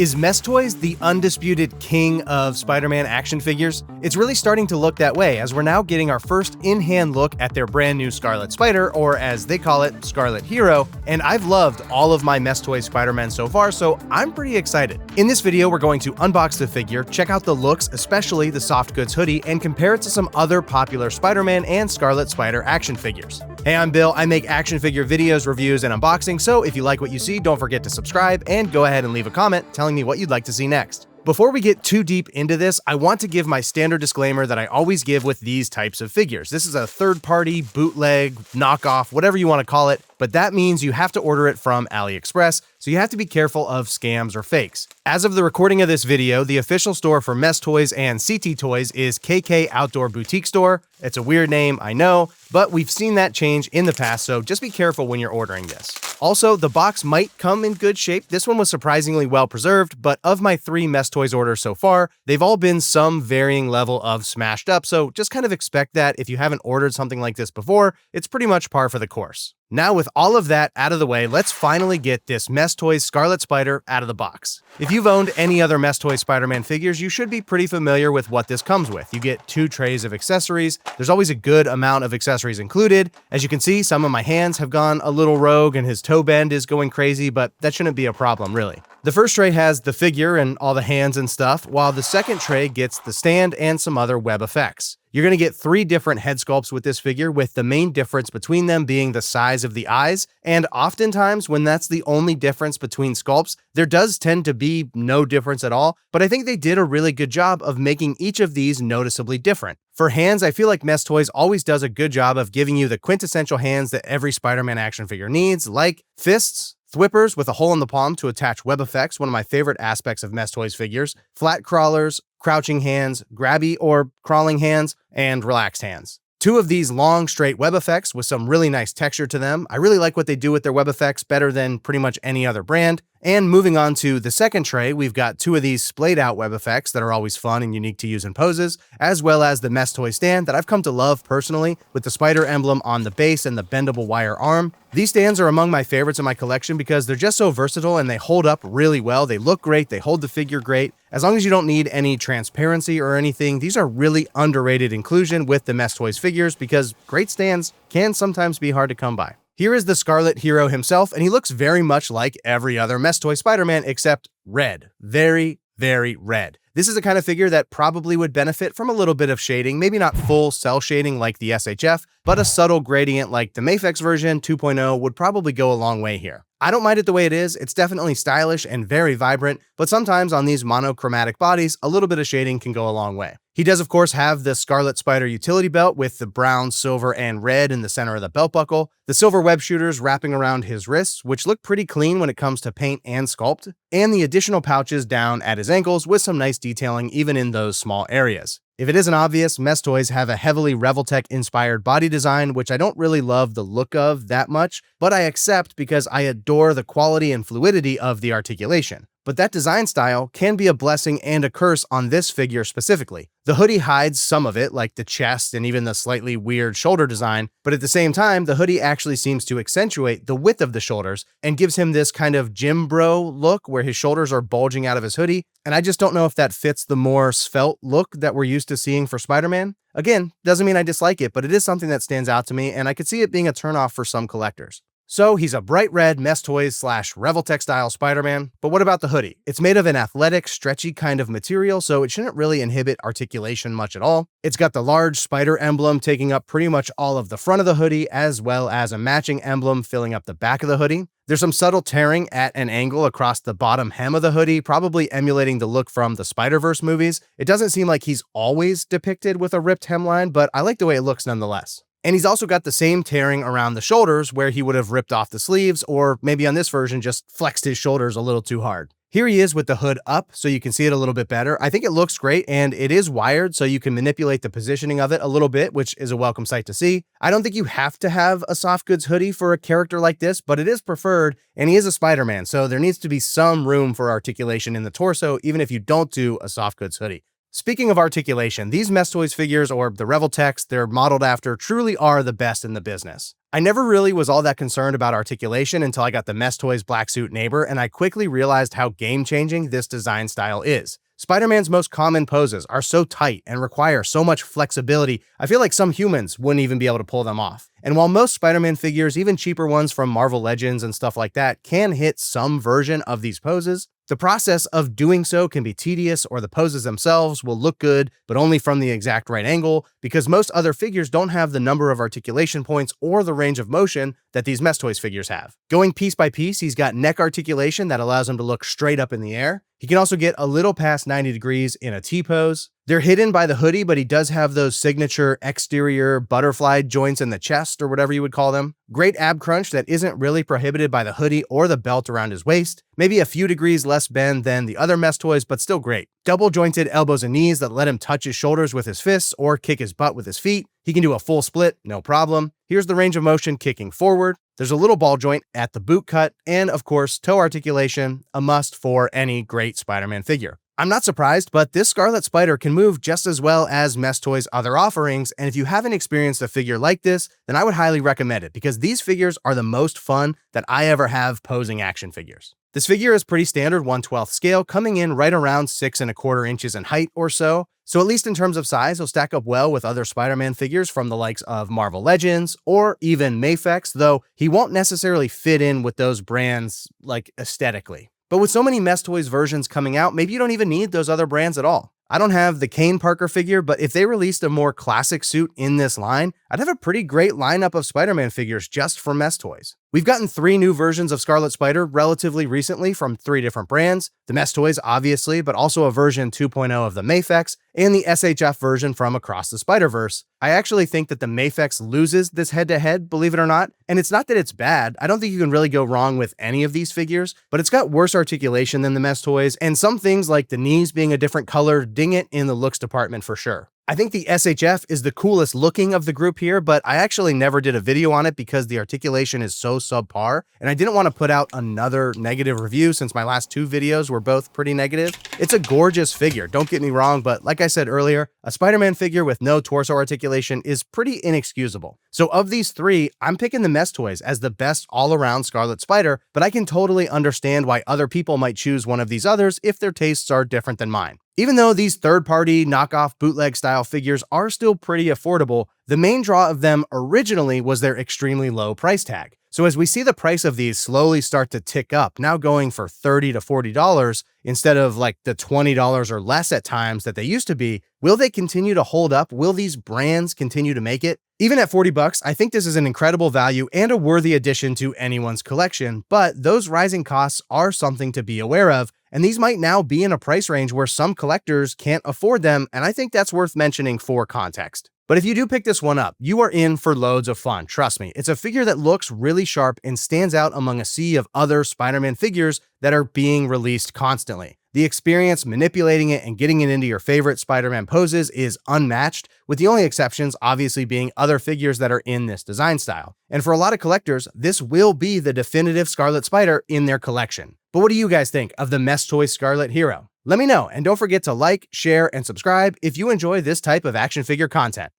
Is Mess Toys the undisputed king of Spider-Man action figures? It's really starting to look that way, as we're now getting our first in-hand look at their brand new Scarlet Spider, or as they call it, Scarlet Hero, and I've loved all of my Mess Toys Spider-Man so far, so I'm pretty excited. In this video, we're going to unbox the figure, check out the looks, especially the soft goods hoodie, and compare it to some other popular Spider-Man and Scarlet Spider action figures. Hey, I'm Bill. I make action figure videos, reviews, and unboxing, so if you like what you see, don't forget to subscribe and go ahead and leave a comment telling me what you'd like to see next. Before we get too deep into this, I want to give my standard disclaimer that I always give with these types of figures. This is a third-party, bootleg, knockoff, whatever you want to call it, but that means you have to order it from AliExpress, so you have to be careful of scams or fakes. As of the recording of this video, the official store for Mess Toys and CT Toys is KK Outdoor Boutique Store. It's a weird name, I know, but we've seen that change in the past, so just be careful when you're ordering this. Also, the box might come in good shape. This one was surprisingly well preserved, but of my 3 Mess Toys orders so far, they've all been some varying level of smashed up, so just kind of expect that if you haven't ordered something like this before, it's pretty much par for the course. Now, with all of that out of the way, let's finally get this Mess Toys Scarlet Spider out of the box. If you've owned any other Mess Toys Spider-Man figures, you should be pretty familiar with what this comes with. You get 2 trays of accessories. There's always a good amount of accessories included. As you can see, some of my hands have gone a little rogue and his toe bend is going crazy, but that shouldn't be a problem, really. The first tray has the figure and all the hands and stuff, while the second tray gets the stand and some other web effects. You're going to get 3 different head sculpts with this figure, with the main difference between them being the size of the eyes, and oftentimes when that's the only difference between sculpts, there does tend to be no difference at all, but I think they did a really good job of making each of these noticeably different. For hands, I feel like Mess Toys always does a good job of giving you the quintessential hands that every Spider-Man action figure needs, like fists, thwippers with a hole in the palm to attach web effects, one of my favorite aspects of Mess Toys figures, flat crawlers, crouching hands, grabby or crawling hands, and relaxed hands. 2 of these long, straight web effects with some really nice texture to them. I really like what they do with their web effects, better than pretty much any other brand. And moving on to the second tray, we've got 2 of these splayed out web effects that are always fun and unique to use in poses, as well as the Mess Toy stand that I've come to love personally, with the spider emblem on the base and the bendable wire arm. These stands are among my favorites in my collection because they're just so versatile and they hold up really well. They look great, they hold the figure great. As long as you don't need any transparency or anything, these are really underrated inclusion with the Mess Toys figures because great stands can sometimes be hard to come by. Here is the Scarlet Hero himself, and he looks very much like every other Mess Toy Spider-Man except red. Very, very red. This is a kind of figure that probably would benefit from a little bit of shading, maybe not full cell shading like the SHF, but a subtle gradient like the Mafex version 2.0 would probably go a long way here. I don't mind it the way it is. It's definitely stylish and very vibrant, but sometimes on these monochromatic bodies, a little bit of shading can go a long way. He does, of course, have the Scarlet Spider utility belt with the brown, silver, and red in the center of the belt buckle, the silver web shooters wrapping around his wrists, which look pretty clean when it comes to paint and sculpt, and the additional pouches down at his ankles with some nice detailing even in those small areas. If it isn't obvious, Mess Toys have a heavily Revoltech-inspired body design, which I don't really love the look of that much, but I accept because I adore the quality and fluidity of the articulation. But that design style can be a blessing and a curse on this figure specifically. The hoodie hides some of it, like the chest and even the slightly weird shoulder design, but at the same time, the hoodie actually seems to accentuate the width of the shoulders and gives him this kind of gym bro look where his shoulders are bulging out of his hoodie, and I just don't know if that fits the more svelte look that we're used to seeing for Spider-Man. Again, doesn't mean I dislike it, but it is something that stands out to me, and I could see it being a turnoff for some collectors. So he's a bright red Mess Toys / Revoltech style Spider-Man, but what about the hoodie? It's made of an athletic, stretchy kind of material, so it shouldn't really inhibit articulation much at all. It's got the large spider emblem taking up pretty much all of the front of the hoodie, as well as a matching emblem filling up the back of the hoodie. There's some subtle tearing at an angle across the bottom hem of the hoodie, probably emulating the look from the Spider-Verse movies. It doesn't seem like he's always depicted with a ripped hemline, but I like the way it looks nonetheless. And he's also got the same tearing around the shoulders where he would have ripped off the sleeves, or maybe on this version just flexed his shoulders a little too hard. Here he is with the hood up so you can see it a little bit better. I think it looks great, and it is wired so you can manipulate the positioning of it a little bit, which is a welcome sight to see. I don't think you have to have a soft goods hoodie for a character like this, but it is preferred, and he is a Spider-Man, so there needs to be some room for articulation in the torso even if you don't do a soft goods hoodie. Speaking of articulation, these Mess Toys figures, or the Reveltechs they're modeled after, truly are the best in the business. I never really was all that concerned about articulation until I got the Mess Toys Black Suit Neighbor, and I quickly realized how game-changing this design style is. Spider-Man's most common poses are so tight and require so much flexibility, I feel like some humans wouldn't even be able to pull them off. And while most Spider-Man figures, even cheaper ones from Marvel Legends and stuff like that, can hit some version of these poses, the process of doing so can be tedious, or the poses themselves will look good, but only from the exact right angle, because most other figures don't have the number of articulation points or the range of motion that these Mess Toys figures have. Going piece by piece, he's got neck articulation that allows him to look straight up in the air. He can also get a little past 90 degrees in a T-pose. They're hidden by the hoodie, but he does have those signature exterior butterfly joints in the chest, or whatever you would call them. Great ab crunch that isn't really prohibited by the hoodie or the belt around his waist. Maybe a few degrees less bend than the other Mess Toys, but still great. Double jointed elbows and knees that let him touch his shoulders with his fists or kick his butt with his feet. He can do a full split, no problem. Here's the range of motion kicking forward. There's a little ball joint at the boot cut, and of course, toe articulation, a must for any great Spider-Man figure. I'm not surprised, but this Scarlet Spider can move just as well as Mess Toys' other offerings, and if you haven't experienced a figure like this, then I would highly recommend it, because these figures are the most fun that I ever have posing action figures. This figure is pretty standard 1/12 scale, coming in right around 6¼ inches in height or so. So at least in terms of size, he'll stack up well with other Spider-Man figures from the likes of Marvel Legends or even Mafex, though he won't necessarily fit in with those brands like aesthetically. But with so many Mess Toys versions coming out, maybe you don't even need those other brands at all. I don't have the Kane Parker figure, but if they released a more classic suit in this line, I'd have a pretty great lineup of Spider-Man figures just for Mess Toys. We've gotten 3 new versions of Scarlet Spider relatively recently from 3 different brands. The Mess Toys, obviously, but also a version 2.0 of the Mafex, and the SHF version from Across the Spider-Verse. I actually think that the Mafex loses this head-to-head, believe it or not, and it's not that it's bad. I don't think you can really go wrong with any of these figures, but it's got worse articulation than the Mess Toys, and some things like the knees being a different color ding it in the looks department for sure. I think the SHF is the coolest looking of the group here, but I actually never did a video on it because the articulation is so subpar, and I didn't want to put out another negative review since my last 2 videos were both pretty negative. It's a gorgeous figure, don't get me wrong, but like I said earlier, a Spider-Man figure with no torso articulation is pretty inexcusable. So of these 3, I'm picking the Mess Toys as the best all-around Scarlet Spider, but I can totally understand why other people might choose one of these others if their tastes are different than mine. Even though these third-party, knockoff, bootleg-style figures are still pretty affordable, the main draw of them originally was their extremely low price tag. So as we see the price of these slowly start to tick up, now going for $30 to $40 instead of like the $20 or less at times that they used to be, will they continue to hold up? Will these brands continue to make it? Even at $40, I think this is an incredible value and a worthy addition to anyone's collection, but those rising costs are something to be aware of, and these might now be in a price range where some collectors can't afford them, and I think that's worth mentioning for context. But if you do pick this one up, you are in for loads of fun, trust me. It's a figure that looks really sharp and stands out among a sea of other Spider-Man figures that are being released constantly. The experience manipulating it and getting it into your favorite Spider-Man poses is unmatched, with the only exceptions obviously being other figures that are in this design style. And for a lot of collectors, this will be the definitive Scarlet Spider in their collection. But what do you guys think of the Mess Toys Scarlet Hero? Let me know, and don't forget to like, share, and subscribe if you enjoy this type of action figure content.